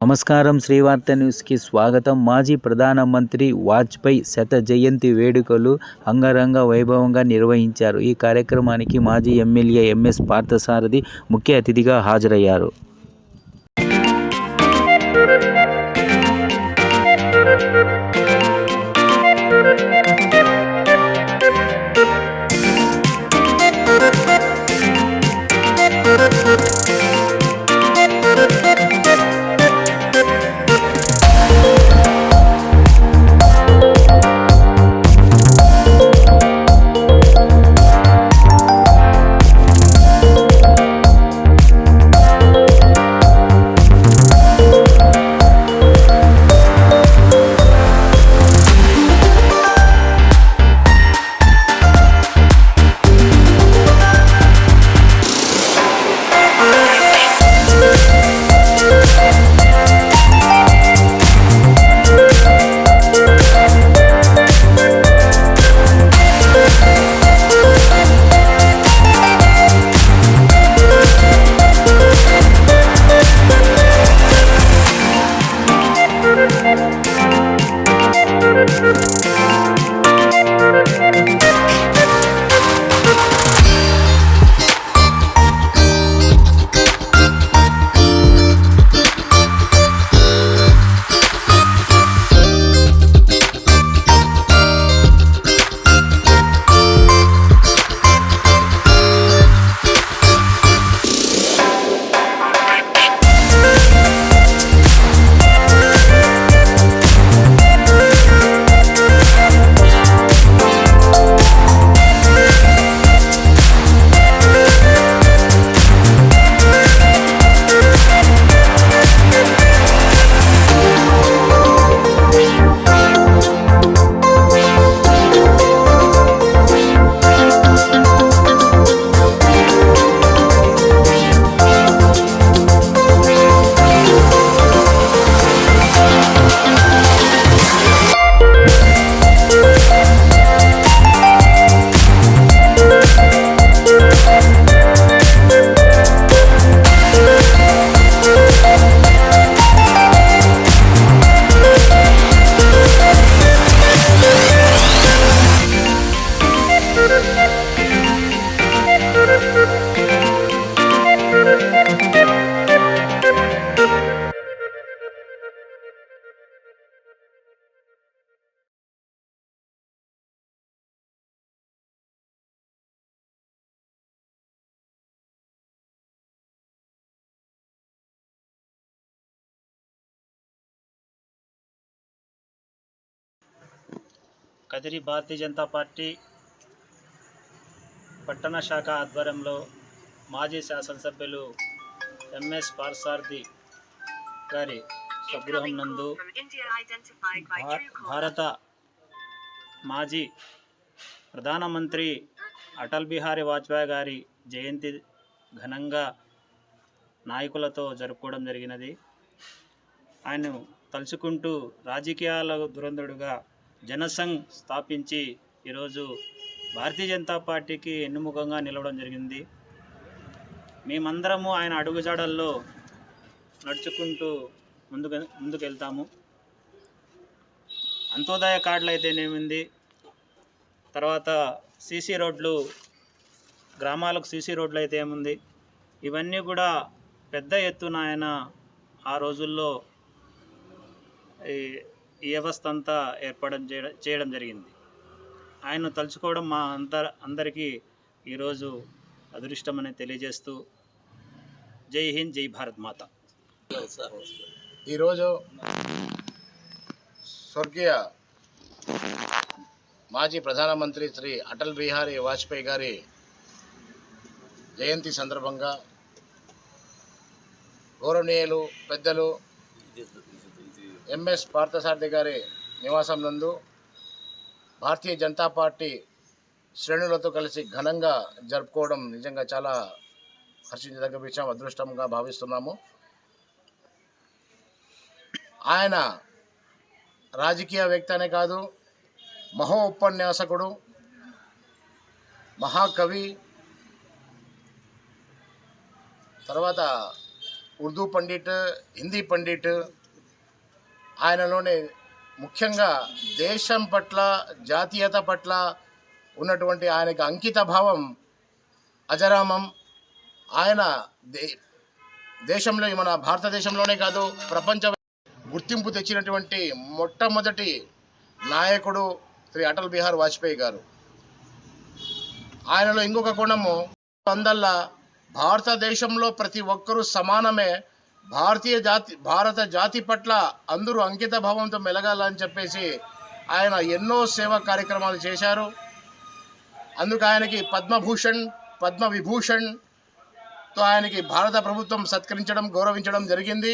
నమస్కారం. శ్రీవార్త న్యూస్కి స్వాగతం. మాజీ ప్రధానమంత్రి వాజ్పేయి శత జయంతి వేడుకలు అంగరంగ వైభవంగా నిర్వహించారు. ఈ కార్యక్రమానికి మాజీ ఎమ్మెల్యే ఎంఎస్ పార్థసారథి ముఖ్య అతిథిగా హాజరయ్యారు. కదిరి భారతీయ జనతా పార్టీ పట్టణ శాఖ ఆధ్వర్యంలో మాజీ శాసనసభ్యులు ఎంఎస్ పార్థసారథి గారి స్వగృహం నందు భారత మాజీ ప్రధానమంత్రి అటల్ బిహారీ వాజ్పేయి గారి జయంతి ఘనంగా నాయకులతో జరుపుకోవడం జరిగినది. ఆయన తలుచుకుంటూ రాజకీయాల దురంధరుడుగా జనసంఘ్ స్థాపించి ఈరోజు భారతీయ జనతా పార్టీకి ఎన్నుముఖంగా నిలవడం జరిగింది. మేమందరము ఆయన అడుగుజాడల్లో నడుచుకుంటూ ముందుకు వెళ్తాము. అంత్యోదయ కార్డులు అయితేనేమింది, తర్వాత సీసీ రోడ్లు, గ్రామాలకు సీసీ రోడ్లు అయితే ఏముంది, ఇవన్నీ కూడా పెద్ద ఎత్తున ఆయన ఆ రోజుల్లో ఈ వ్యవస్థ అంతా చేయడం జరిగింది. ఆయన తలుచుకోవడం మా అందరికీ ఈరోజు అదృష్టమని తెలియజేస్తూ జై హింద్, జై భారత్ మాత. ఈరోజు స్వర్గీయ మాజీ ప్రధానమంత్రి శ్రీ అటల్ బిహారీ వాజ్పేయి గారి జయంతి సందర్భంగా గౌరవనీయులు పెద్దలు ఎంఎస్ పార్థసారథి గారి నివాసం నందు భారతీయ జనతా పార్టీ శ్రేణులతో కలిసి ఘనంగా జరుపుకోవడం నిజంగా చాలా హర్షించదగ్గ విషయం, అదృష్టంగా భావిస్తున్నాము. ఆయన రాజకీయవేత్త అనే కాదు, మహోపన్యాసకుడు, మహాకవి, తర్వాత ఉర్దూ పండిట్, హిందీ పండిట్. ఆయనలోని ముఖ్యంగా దేశం పట్ల, జాతీయత పట్ల ఉన్నటువంటి ఆయనకి అంకిత భావం అజరామం. ఆయన దేశంలో, మన భారతదేశంలోనే కాదు ప్రపంచ గుర్తింపు తెచ్చినటువంటి మొట్టమొదటి నాయకుడు శ్రీ అటల్ బిహారీ వాజ్పేయి గారు. ఆయనలో ఇంకొక కోణము అందల్లా భారతదేశంలో ప్రతి ఒక్కరూ సమానమే, భారత జాతి పట్ల అందరూ అంకిత భావంతో మెలగాలని చెప్పేసి ఆయన ఎన్నో సేవా కార్యక్రమాలు చేశారు. అందుకు ఆయనకి పద్మభూషణ్, పద్మవిభూషణ్తో ఆయనకి భారత ప్రభుత్వం సత్కరించడం, గౌరవించడం జరిగింది.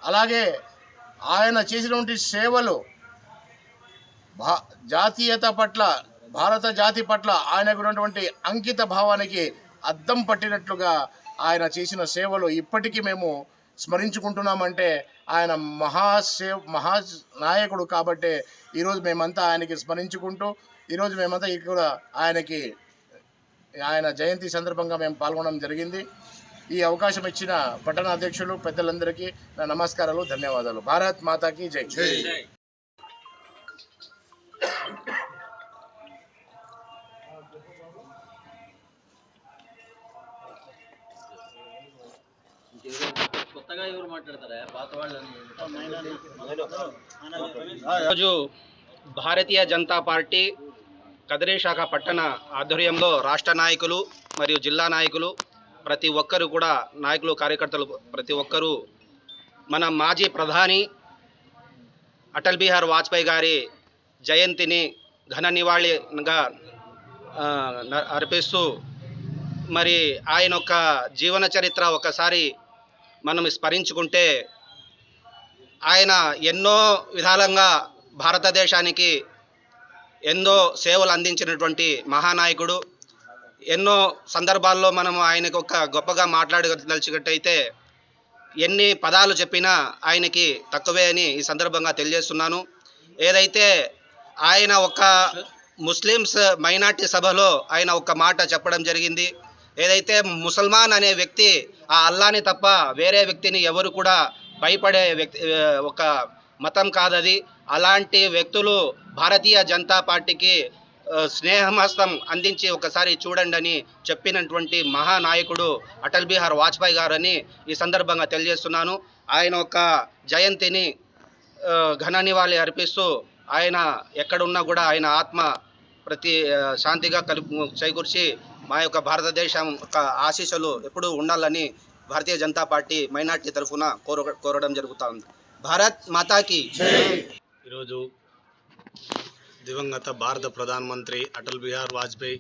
అలాగే ఆయన చేసినటువంటి సేవలు జాతీయత పట్ల, భారత జాతి పట్ల ఆయనకు ఉన్నటువంటి అంకిత భావానికి అద్దం పట్టినట్లుగా ఆయన చేసిన సేవలు ఇప్పటికీ మేము స్మరించుకుంటున్నామంటే ఆయన మహానాయకుడు కాబట్టే ఈరోజు మేమంతా ఆయనకి స్మరించుకుంటూ, ఈరోజు మేమంతా ఇక్కడ ఆయన జయంతి సందర్భంగా మేము పాల్గొనడం జరిగింది. ఈ అవకాశం ఇచ్చిన పట్టణ అధ్యక్షులు పెద్దలందరికీ నా నమస్కారాలు, ధన్యవాదాలు. భారత్ మాతాకి జై. ఈరోజు భారతీయ జనతా పార్టీ కదిరి శాఖ పట్టణ ఆధ్వర్యంలో రాష్ట్ర నాయకులు మరియు జిల్లా నాయకులు ప్రతి ఒక్కరు కూడా, నాయకులు, కార్యకర్తలు ప్రతి ఒక్కరూ మన మాజీ ప్రధాని అటల్ బిహారీ వాజ్పేయి గారి జయంతిని ఘన నివాళిగా అర్పిస్తూ, మరి ఆయన యొక్క జీవన చరిత్ర ఒకసారి మనం స్మరించుకుంటే, ఆయన ఎన్నో విధాలంగా భారతదేశానికి ఎన్నో సేవలు అందించినటువంటి మహానాయకుడు. ఎన్నో సందర్భాల్లో మనము ఆయనకు ఒక గొప్పగా మాట్లాడదలుచుకున్నట్టయితే ఎన్ని పదాలు చెప్పినా ఆయనకి తక్కువే అని ఈ సందర్భంగా తెలియజేస్తున్నాను. ఏదైతే ఆయన ఒక ముస్లిమ్స్ మైనార్టీ సభలో ఆయన ఒక మాట చెప్పడం జరిగింది. ఏదైతే ముసల్మాన్ అనే వ్యక్తి ఆ అల్లాని తప్ప వేరే వ్యక్తిని ఎవరు కూడా భయపడే వ్యక్తి ఒక మతం కాదది. అలాంటి వ్యక్తులు భారతీయ జనతా పార్టీకి స్నేహమస్తం అందించి ఒకసారి చూడండి అని చెప్పినటువంటి మహానాయకుడు అటల్ బిహారీ వాజ్పేయి గారని ఈ సందర్భంగా తెలియజేస్తున్నాను. ఆయన ఒక జయంతిని ఘన నివాళి అర్పిస్తూ, ఆయన ఎక్కడున్నా కూడా ఆయన ఆత్మ ప్రతి శాంతిగా చేకూర్చి మా యొక్క భారతదేశం యొక్క ఆశీస్సులు ఎప్పుడూ ఉండాలని భారతీయ జనతా పార్టీ మైనార్టీ తరఫున కోరడం జరుగుతూ ఉంది. భారత్ మాతాకి. ఈరోజు దివంగత భారత ప్రధానమంత్రి అటల్ బిహారీ వాజ్పేయి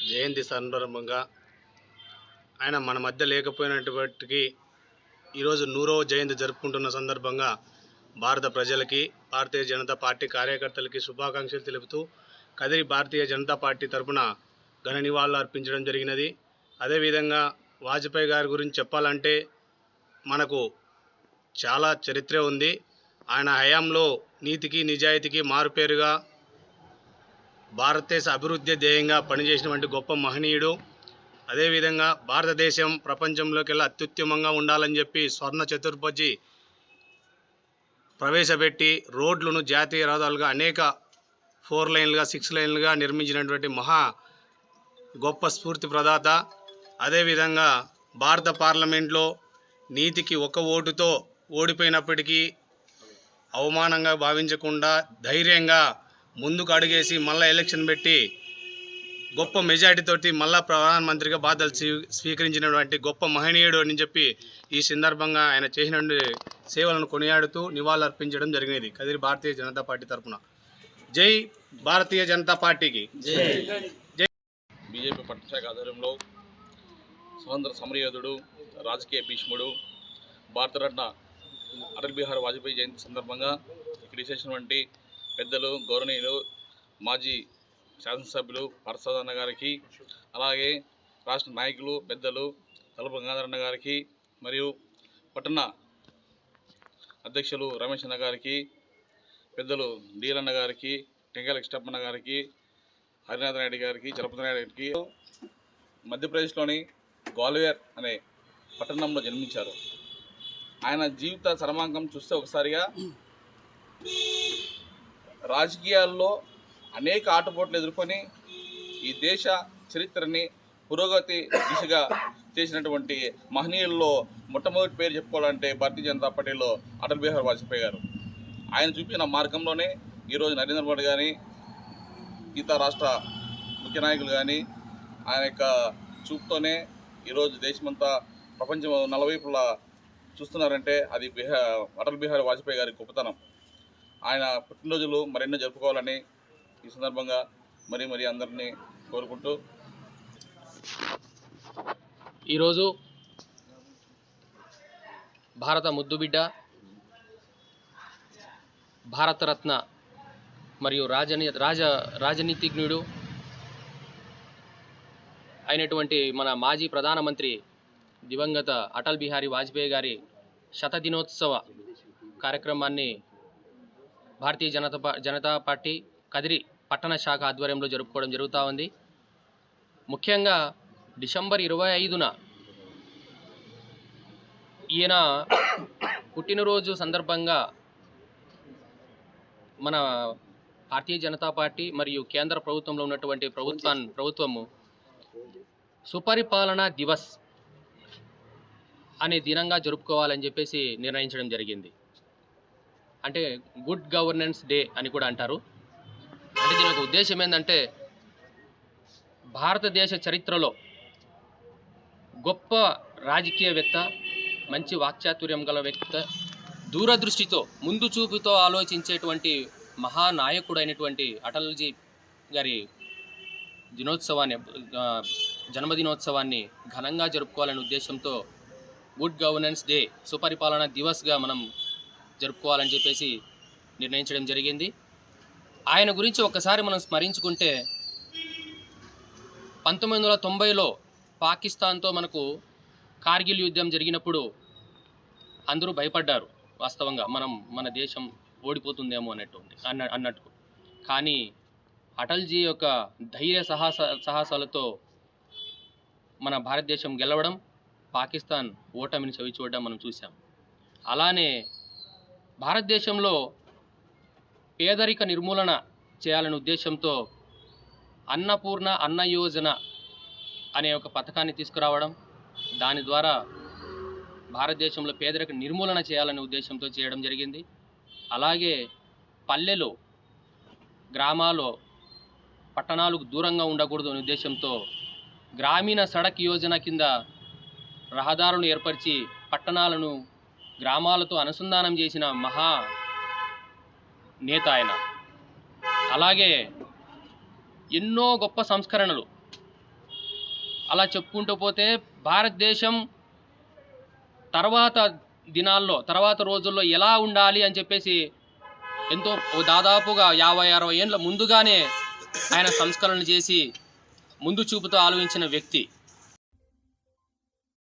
జయంతి సందర్భంగా, ఆయన మన మధ్య లేకపోయినప్పటికీ ఈరోజు 100వ జయంతి జరుపుకుంటున్న సందర్భంగా భారత ప్రజలకి, భారతీయ జనతా పార్టీ కార్యకర్తలకి శుభాకాంక్షలు తెలుపుతూ కదిరి భారతీయ జనతా పార్టీ తరఫున ఘన నివాళులు అర్పించడం జరిగినది. అదేవిధంగా వాజ్పేయి గారి గురించి చెప్పాలంటే మనకు చాలా చరిత్ర ఉంది. ఆయన హయాంలో నీతికి, నిజాయితీకి మారుపేరుగా భారతదేశ అభివృద్ధి ధ్యేయంగా పనిచేసినటువంటి గొప్ప మహనీయుడు. అదేవిధంగా భారతదేశం ప్రపంచంలోకెల్లా అత్యుత్తమంగా ఉండాలని చెప్పి స్వర్ణ చతుర్భుజి ప్రవేశపెట్టి రోడ్లను జాతీయ రహదారులుగా అనేక 4 లైన్లుగా 6 లైన్లుగా నిర్మించినటువంటి మహా గొప్ప స్ఫూర్తి ప్రదాత. అదేవిధంగా భారత పార్లమెంట్లో నీతికి ఒక ఓటుతో ఓడిపోయినప్పటికీ అవమానంగా భావించకుండా ధైర్యంగా ముందుకు అడుగేసి మళ్ళీ ఎలక్షన్ పెట్టి గొప్ప మెజారిటీతోటి మళ్ళా ప్రధానమంత్రిగా బాధ్యతలు స్వీకరించినటువంటి గొప్ప మహనీయుడు అని చెప్పి ఈ సందర్భంగా ఆయన చేసినటువంటి సేవలను కొనియాడుతూ నివాళులర్పించడం జరిగినది కదిరి భారతీయ జనతా పార్టీ తరఫున. జై భారతీయ జనతా పార్టీకి జై. బీజేపీ పట్టశాఖ ఆధ్వర్యంలో స్వతంత్ర సమరయోధుడు, రాజకీయ భీష్ముడు, భారతరత్న అటల్ బిహారీ వాజ్పేయి జయంతి సందర్భంగా ఇక్కడ చేసినటువంటి పెద్దలు, గౌరవనీయులు, మాజీ శాసనసభ్యులు ప్రసాద్ అన్న గారికి, అలాగే రాష్ట్ర నాయకులు పెద్దలు తలపు గంగాధరన్న గారికి, మరియు పట్టణ అధ్యక్షులు రమేష్ అన్న గారికి, పెద్దలు డీలన్న గారికి, టెంకాయల కృష్ణప్పన్న గారికి, హరినాథ్ రెడ్డి గారికి, చలపతి నాయుడు గారికి, మధ్యప్రదేశ్లోని గ్వాలియర్ అనే పట్టణంలో జన్మించారు. ఆయన జీవిత సర్మాంకం చూస్తే ఒకసారిగా రాజకీయాల్లో అనేక ఆటుపోట్లు ఎదుర్కొని ఈ దేశ చరిత్రని పురోగతి దిశగా చేసినటువంటి మహనీయుల్లో మొట్టమొదటి పేరు చెప్పుకోవాలంటే భారతీయ జనతా పార్టీలో అటల్ బిహారీ వాజ్పేయి గారు. ఆయన చూపిన మార్గంలోనే ఈరోజు నరేంద్ర మోడీ కానీ ఇతర రాష్ట్ర ముఖ్య నాయకులు కానీ ఆయన యొక్క చూపుతోనే ఈరోజు దేశమంతా ప్రపంచం నలువైపులా చూస్తున్నారంటే అది అటల్ బిహారీ వాజ్పేయి గారి గొప్పతనం. ఆయన పుట్టినరోజులు మరెన్నో జరుపుకోవాలని ఈ సందర్భంగా మరీ అందరినీ కోరుకుంటూ, ఈరోజు భారత ముద్దుబిడ్డ, భారతరత్న మరియు రాజనీతిజ్ఞుడు అయినటువంటి మన మాజీ ప్రధానమంత్రి దివంగత అటల్ బిహారీ వాజ్పేయి గారి శతదినోత్సవ కార్యక్రమాన్ని భారతీయ జనతా పార్టీ కదిరి పట్టణ శాఖ ఆధ్వర్యంలో జరుపుకోవడం జరుగుతూ ఉంది. ముఖ్యంగా డిసెంబర్ 25న ఈయన పుట్టినరోజు సందర్భంగా మన భారతీయ జనతా పార్టీ మరియు కేంద్ర ప్రభుత్వంలో ఉన్నటువంటి ప్రభుత్వము సుపరిపాలనా దివస్ అనే దినంగా జరుపుకోవాలని చెప్పేసి నిర్ణయించడం జరిగింది. అంటే గుడ్ గవర్నెన్స్ డే అని కూడా అంటారు. అంటే దీని యొక్క ఉద్దేశం ఏంటంటే భారతదేశ చరిత్రలో గొప్ప రాజకీయవేత్త, మంచి వాక్చాతుర్యం గల వ్యక్తి, దూరదృష్టితో ముందు చూపుతో ఆలోచించేటువంటి మహానాయకుడైనటువంటి అటల్జీ గారి జన్మదినోత్సవాన్ని ఘనంగా జరుపుకోవాలనే ఉద్దేశంతో గుడ్ గవర్నెన్స్ డే, సుపరిపాలన దివస్గా మనం జరుపుకోవాలని చెప్పేసి నిర్ణయించడం జరిగింది. ఆయన గురించి ఒకసారి మనం స్మరించుకుంటే 1990లో పాకిస్తాన్తో మనకు కార్గిల్ యుద్ధం జరిగినప్పుడు అందరూ భయపడ్డారు. వాస్తవంగా మన దేశం ఓడిపోతుందేమో అన్నట్టు. కానీ అటల్జీ యొక్క ధైర్య సాహసాలతో మన భారతదేశం గెలవడం, పాకిస్తాన్ ఓటమిని చవిచూడడం మనం చూసాం. అలానే భారతదేశంలో పేదరిక నిర్మూలన చేయాలనే ఉద్దేశంతో అన్నపూర్ణ అన్న యోజన అనే ఒక పథకాన్ని తీసుకురావడం, దాని ద్వారా భారతదేశంలో పేదరిక నిర్మూలన చేయాలనే ఉద్దేశంతో చేయడం జరిగింది. అలాగే పల్లెలు, గ్రామాలు, పట్టణాలకు దూరంగా ఉండకూడదు అనే ఉద్దేశంతో గ్రామీణ సడక్ యోజన కింద రహదారులను ఏర్పరిచి పట్టణాలను గ్రామాలతో అనుసంధానం చేసిన మహా నేత ఆయన. అలాగే ఎన్నో గొప్ప సంస్కరణలు అలా చెప్పుకుంటూ పోతే భారతదేశం తర్వాత రోజుల్లో ఎలా ఉండాలి అని చెప్పేసి ఎంతో దాదాపుగా 50-60 ఏళ్ళ ముందుగానే ఆయన సంస్కరణలు చేసి ముందు చూపుతో ఆలోచించిన వ్యక్తి.